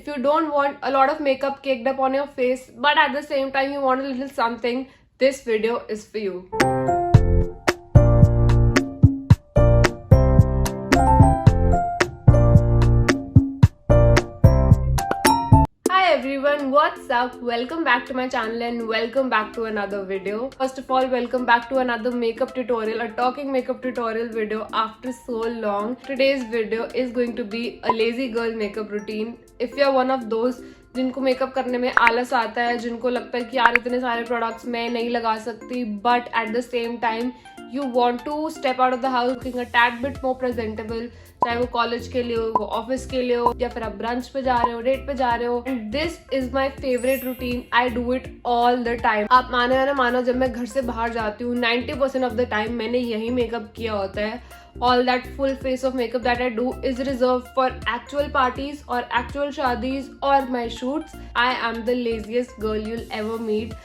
If you don't want a lot of makeup caked up on your face, but at the same time you want a little something, this video is for you. Hi everyone, what's up? Welcome back to my channel and welcome back to another video. First of all, welcome back to another makeup tutorial, a talking makeup tutorial video after so long. Today's video is going to be a lazy girl makeup routine. If you're one of those जिनको makeup करने में आलस आता है, जिनको लगता है कि यार इतने सारे प्रोडक्ट्स मैं नहीं लगा सकती, but at the same time you want to step out of the house looking a tad bit more presentable, चाहे वो कॉलेज के लिए हो, वो ऑफिस के लिए हो, या फिर आप ब्रंच पे जा रहे हो, डेट पे जा रहे हो. And this is my favourite routine. I do it all the time. आप माने या ना मानो, जब मैं घर से बाहर जाती हूँ 90% ऑफ द टाइम मैंने यही मेकअप किया होता है. All that full face of makeup that I do is reserved for actual parties or actual shadis or my shoots. I am the laziest girl you'll ever meet.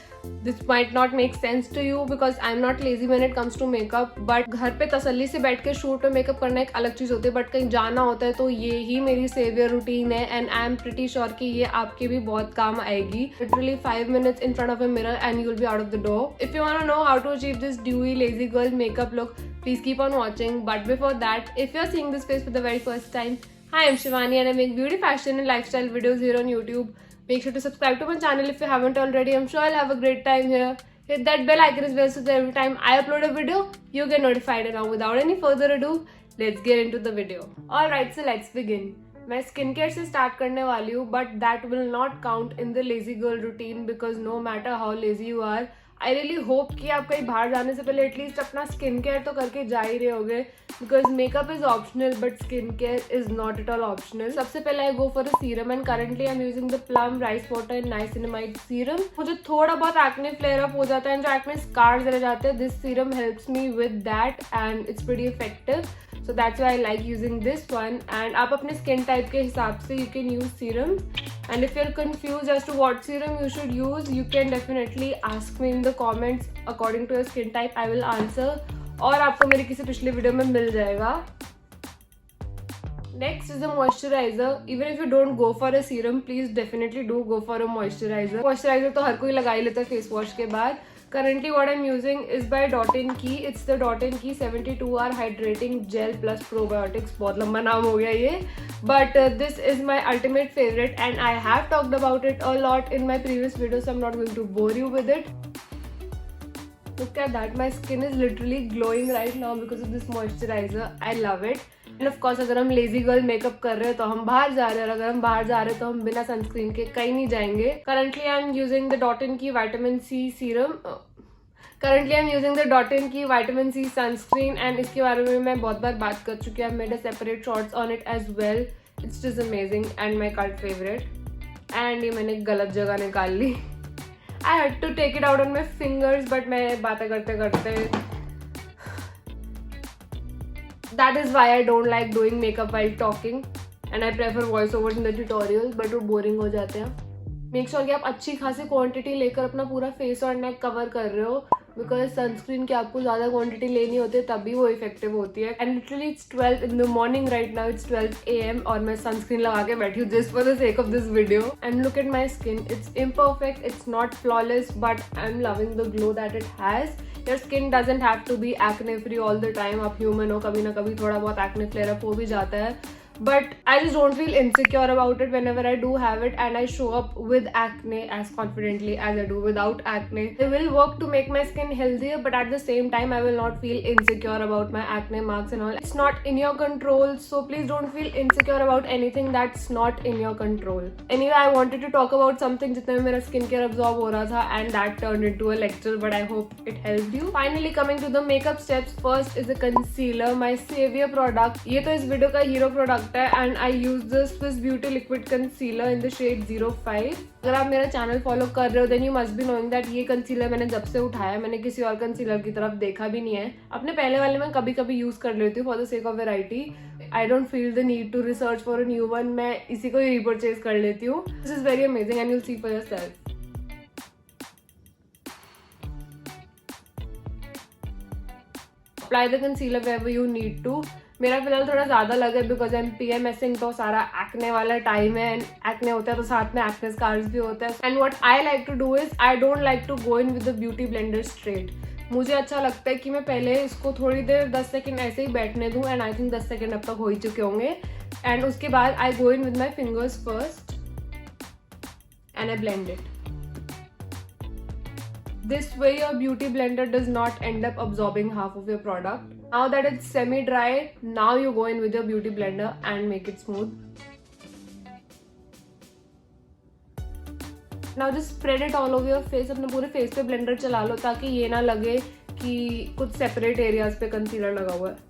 This might not make sense to you because I'm not lazy when it comes to makeup, but घर पे तसल्ली से बैठ के shoot पे makeup करना एक अलग चीज़ होती है, बट कहीं जाना होता है तो ये ही मेरी सेवियर रूटीन है. And I am pretty sure कि ये आपके भी बहुत काम आएगी. Literally 5 minutes in front of a mirror and you'll be out of the door. If you want to know how to achieve this dewy lazy girl makeup look, please keep on watching. But before that, if you're seeing this face for the very first time, hi, I'm Shivani and I make beauty, fashion and lifestyle videos here on YouTube. Make sure to subscribe to my channel if you haven't already. I'm sure I'll have a great time here. Hit that bell icon as well so that every time I upload a video, you get notified. And now without any further ado, let's get into the video. Alright, so let's begin. मैं skin care से start करने वाली हूँ, but that will not count in the lazy girl routine because no matter how lazy you are, I really hope कि आप कहीं बाहर जाने से पहले एटलीस्ट अपना स्किन केयर तो करके जा ही रहे होगे. Because makeup is optional but skin care is not at all optional. सबसे पहले I go for a serum and currently I am using the Plum rice water and niacinamide serum. मुझे थोड़ा बहुत एक्ने फ्लेयर अप हो जाता है, जो acne scars रह जाते हैं, this serum helps me with that and it's pretty effective. So that's why I like using this one. And आप अपने skin type के हिसाब से you can use serums. And if you're confused as to what serum you should use, you can definitely ask me in the comments. According to your skin type, I will answer. और आपको मेरी किसी पिछले video में मिल जाएगा. Next is a moisturizer. Even if you don't go for a serum, please definitely do go for a moisturizer. Moisturizer तो हर कोई लगा ही लेता है फेस वॉश के बाद. Currently what I'm using is by Dot & Key. It's the Dot & Key 72-hour hydrating gel plus probiotics. बहुत लंबा नाम हो गया ये, but this is my ultimate favorite and I have talked about it a lot in my previous video, so I'm not going to bore you with it. Look at that, my skin is literally glowing right now because of this moisturizer. I love it. End of course अगर हम lazy girl makeup कर रहे हैं तो हम बाहर जा रहे हैं, और अगर हम बाहर जा रहे हैं तो हम बिना सनस्क्रीन के कहीं नहीं जाएंगे. Currently I am using the Dot & Key vitamin C serum. Currently I am using the Dot & Key vitamin C sunscreen and इसके बारे में मैं बहुत बार बात कर चुकी हूँ. I made a separate shorts on it as well. It's just amazing and my cult favourite. And ये मैंने गलत जगह निकाल ली. I had to take it out on my fingers, but मैं बातें करते करते that is why I don't like doing makeup while talking and I prefer voice overs in the tutorials, but वो boring हो जाते हैं. Make sure कि आप अच्छी खासी क्वांटिटी लेकर अपना पूरा फेस और नेक कवर कर रहे हो, बिकॉज सनस्क्रीन की आपको ज़्यादा क्वांटिटी लेनी होती है तभी वो इफेक्टिव होती है. And literally it's 12 in the morning right now. It's 12 AM और मैं सनस्क्रीन लगा के बैठी हूँ just for the sake of this video. And look at my skin. It's imperfect, it's not flawless, but I'm loving the glow that it has. Your skin doesn't have to be acne free all the time. आप human हो, कभी ना कभी थोड़ा बहुत acne flare up हो भी जाता है. But I just don't feel insecure about it whenever I do have it, and I show up with acne as confidently as I do without acne. I will work to make my skin healthier, but at the same time I will not feel insecure about my acne marks and all. It's not in your control, so please don't feel insecure about anything that's not in your control. Anyway, I wanted to talk about something जितने में मेरा skin care absorb हो रहा था, and that turned into a lecture, but I hope it helped you. Finally coming to the makeup steps, first is a concealer, my savior product. ये तो इस video का हीरो प्रोडक्ट है and I use the Swiss Beauty liquid concealer in the shade 05. अगर आप मेरा channel follow कर रहे हो then you must be knowing that ये कंसीलर मैंने जब से उठाया मैंने किसी और कंसीलर की तरफ देखा भी नहीं है. अपने पहले वाले में कभी कभी यूज कर लेती हूँ for the sake of variety. I don't feel the need to research for a new one. मैं इसी को ही रीपरचेज कर लेती हूँ. This is very amazing and you'll see for yourself. Apply the concealer wherever you need to. मेरा फिलहाल थोड़ा ज़्यादा लगा बिकॉज आई एम PMSing, तो सारा एक्ने वाला टाइम है एंड एक्ने होता है तो साथ में एक्ने स्कार्स भी होता है. And what I like to do is I don't like to go in with the beauty blender straight. मुझे अच्छा लगता है कि मैं पहले इसको थोड़ी देर 10 सेकेंड ऐसे ही बैठने दूँ एंड आई थिंक 10 सेकेंड अब तक हो ही चुके होंगे. एंड उसके बाद I go in with my fingers first and I blend it. This way your beauty blender does not end up absorbing half of your product. Now that it's semi-dry, now you go in with your beauty blender and make it smooth. Now just spread it all over your face. अपने पूरे face पे blender चला लो ताकि ये ना लगे कि कुछ separate areas पे concealer लगा हुआ है.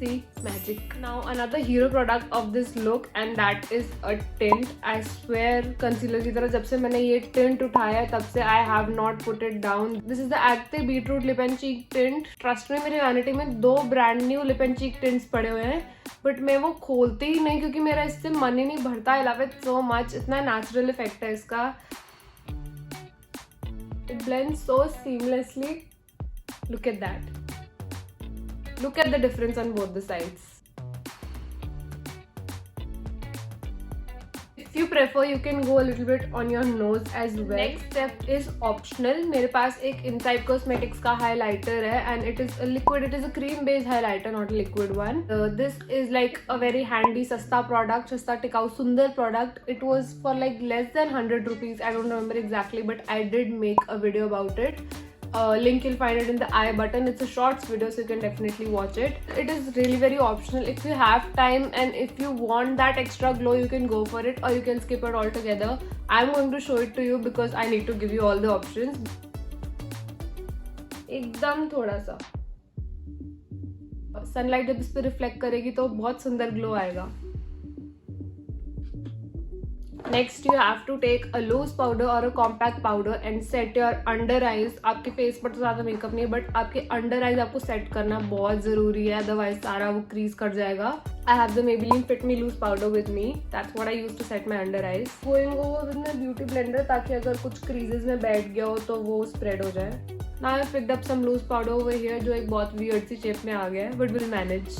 See, magic. Now another hero product of this look and that is a tint. I swear concealer की तरह जब से मैंने ये tint उठाया तब से I have not put it down. This is the Acne Beetroot Lip and Cheek Tint. Trust me, मेरे वैनिटी में 2 brand new lip and cheek tints पड़े हुए हैं बट मैं वो खोलती ही नहीं क्योंकि मेरा इससे मन ही नहीं भरता. I love it so much. इतना natural effect है इसका. It blends so seamlessly. Look at that. Look at the difference on both the sides. If you prefer, you can go a little bit on your nose as well. Next step is optional. मेरे पास एक Inside Cosmetics का highlighter है and it is a liquid. It is a cream based highlighter, not a liquid one. This is like a very handy सस्ता product, सस्ता टिकाऊ सुंदर product. It was for like less than 100 rupees. I don't remember exactly, but I did make a video about it. Link you'll find it in the I button. It's a shorts video so you can definitely watch it. It is really very optional. If you have time and if you want that extra glow, you can go for it or you can skip it altogether. I'm going to show it to you because I need to give you all the options. एकदम थोड़ा सा sunlight जब इस पर reflect करेगी तो बहुत सुंदर ग्लो आएगा. Next you have to take a loose powder or a compact powder and set your under eyes. आपके फेस पर तो ज़्यादा मेकअप नहीं है बट आपके अंडर आइज आपको सेट करना बहुत ज़रूरी है, अदरवाइज सारा वो क्रीज कर जाएगा. I have the Maybelline Fit Me Loose powder with me. That's what I use to set my under eyes. Going over with my beauty blender ताकि अगर कुछ क्रीजेस में बैठ गया हो तो वो स्प्रेड हो जाए. Now I picked up some loose powder over here जो एक बहुत weird सी शेप में आ गया है but we'll manage.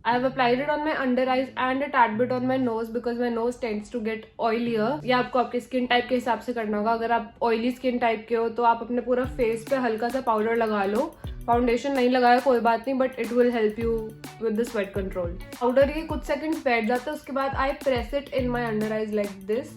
I have applied it on my under eyes and a tad bit on my nose because my nose tends to get oilier. ये आपको आपके skin type के हिसाब से करना होगा. अगर आप ऑयली स्किन टाइप के हो तो आप अपने पूरा फेस पे हल्का सा पाउडर लगा लो. फाउंडेशन नहीं लगाया कोई बात नहीं but it will help you with the sweat control. Powder ये कुछ सेकंड्स बैठ जाता है उसके बाद आई press it in my under eyes like this.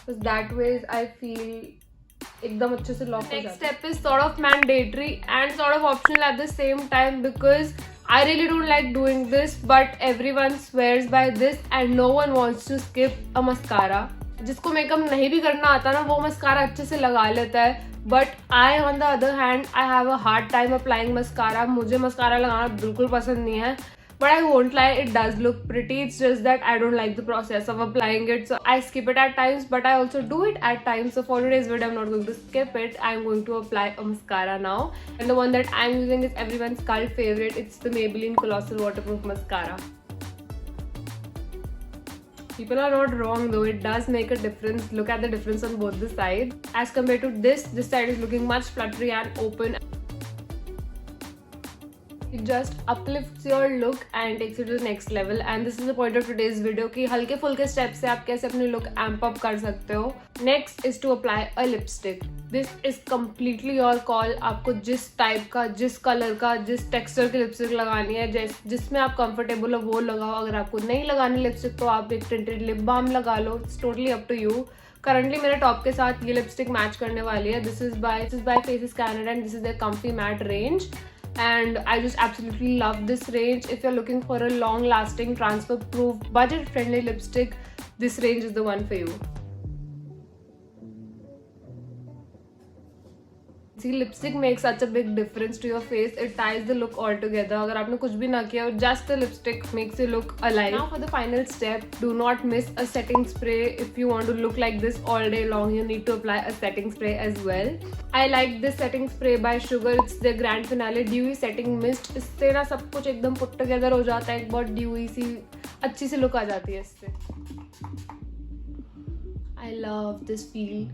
That ways I feel एकदम अच्छे से लॉक हो जाता है. Next step is sort of mandatory and sort of optional eight the same time because I really don't like doing this, but everyone swears by this and no one wants to skip a mascara. जिसको makeup नहीं भी करना आता ना वो mascara अच्छे से लगा लेता है. But I on the other hand, I have a hard time applying mascara. मुझे मस्कारा लगाना बिल्कुल पसंद नहीं है. But I won't lie, it does look pretty. It's just that I don't like the process of applying it. So I skip it at times, but I also do it at times. So for today's video, I'm not going to skip it. I'm going to apply a mascara now. And the one that I'm using is everyone's cult favorite. It's the Maybelline Colossal Waterproof Mascara. People are not wrong though, it does make a difference. Look at the difference on both the sides. As compared to this side is looking much fluttery and open. It just uplifts your look and takes it to the next level. And this is the point of today's video कि हल्के फुल्के step से आप कैसे अपनी look amp up कर सकते हो. Next is to apply a lipstick. This is completely your call. आपको जिस टाइप का, जिस कलर का, जिस टेक्सचर की लिपस्टिक लगानी है, जिसमें आप कंफर्टेबल हो वो लगाओ. अगर आपको नहीं लगानी लिपस्टिक तो आप एक टिंटेड लिप बाम लगा लो. It's totally up to you. Currently मेरे टॉप के साथ ये लिपस्टिक मैच करने वाली है. This is by Faces Canada and this is their Comfy Matte range. And I just absolutely love this range. If you're looking for a long lasting, transfer proof, budget friendly lipstick, this range is the one for you. See, lipstick makes such a big difference to your face. It ties the look all together. अगर आपने कुछ भी ना किया, just the lipstick makes you look alive. Now for the final step, do not miss a setting spray. If you want to look like this all day long, you need to apply a setting spray as well. I like this setting spray by Sugar. It's the Grand Finale Dewy Setting Mist. इससे ना सब कुछ एकदम put together हो जाता है. एक बहुत dewy सी अच्छी सी look आ जाती है इससे. I love this feel.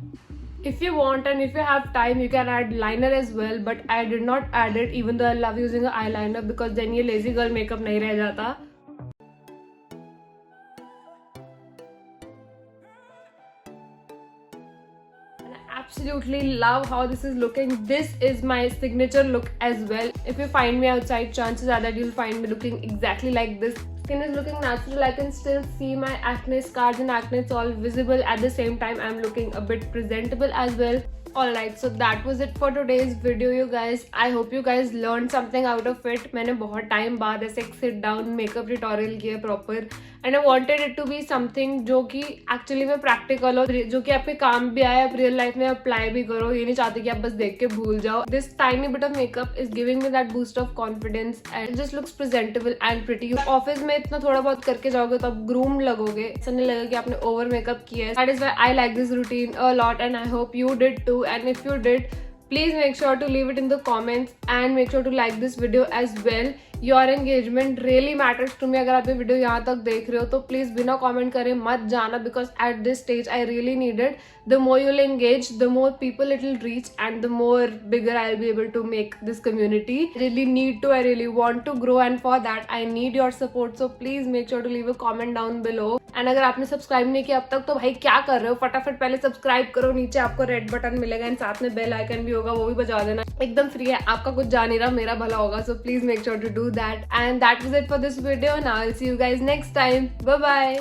If you want and if you have time, you can add liner as well, but I did not add it even though I love using an eyeliner because then ये lazy girl makeup नहीं रह जाता. Absolutely love how this is looking. This is my signature look as well. If you find me outside, chances are that you'll find me looking exactly like this. Skin is looking natural. I can still see my acne scars and acne, it's all visible. At the same time, I'm looking a bit presentable as well. Alright, so that was it for today's video, you guys. I hope you guys learned something out of it. मैंने बहुत time बाद ऐसे एक sit down makeup tutorial किया proper, and I wanted it to be something जो कि actually में practical हो, जो कि आपके काम भी आए, आप real life में apply भी करो. ये नहीं चाहते कि आप बस देख के भूल जाओ. This tiny bit of makeup is giving me that boost of confidence and it just looks presentable and pretty. Office में इतना थोड़ा बहुत करके जाओगे तो आप groomed लगोगे, ऐसा नहीं लगेगा कि आपने over makeup किया है. That is why I like this routine a lot and I hope you did too. And if you did, please make sure to leave it in the comments and make sure to like this video as well. Your engagement really matters to me. अगर आप ये video यहाँ तक देख रहे हो तो please बिना कमेंट करे मत जाना, because at this stage I really need it. The more you'll engage, the more people it will reach and the more bigger I'll be able to make this community. I really need to, I really want to grow, and for that I need your support. So please make sure to leave a comment down below. And अगर आपने subscribe नहीं किया अब तक तो भाई क्या कर रहे हो, फटाफट पहले सब्सक्राइब करो. नीचे आपको रेड बटन मिलेगा एंड साथ में बेल आइकन भी होगा, वो भी बजा देना. एकदम फ्री है, आपका कुछ जा नहीं रहा, मेरा भला होगा. So please make sure to do that. And that was it for this video. Now I'll see you guys next time. Bye bye.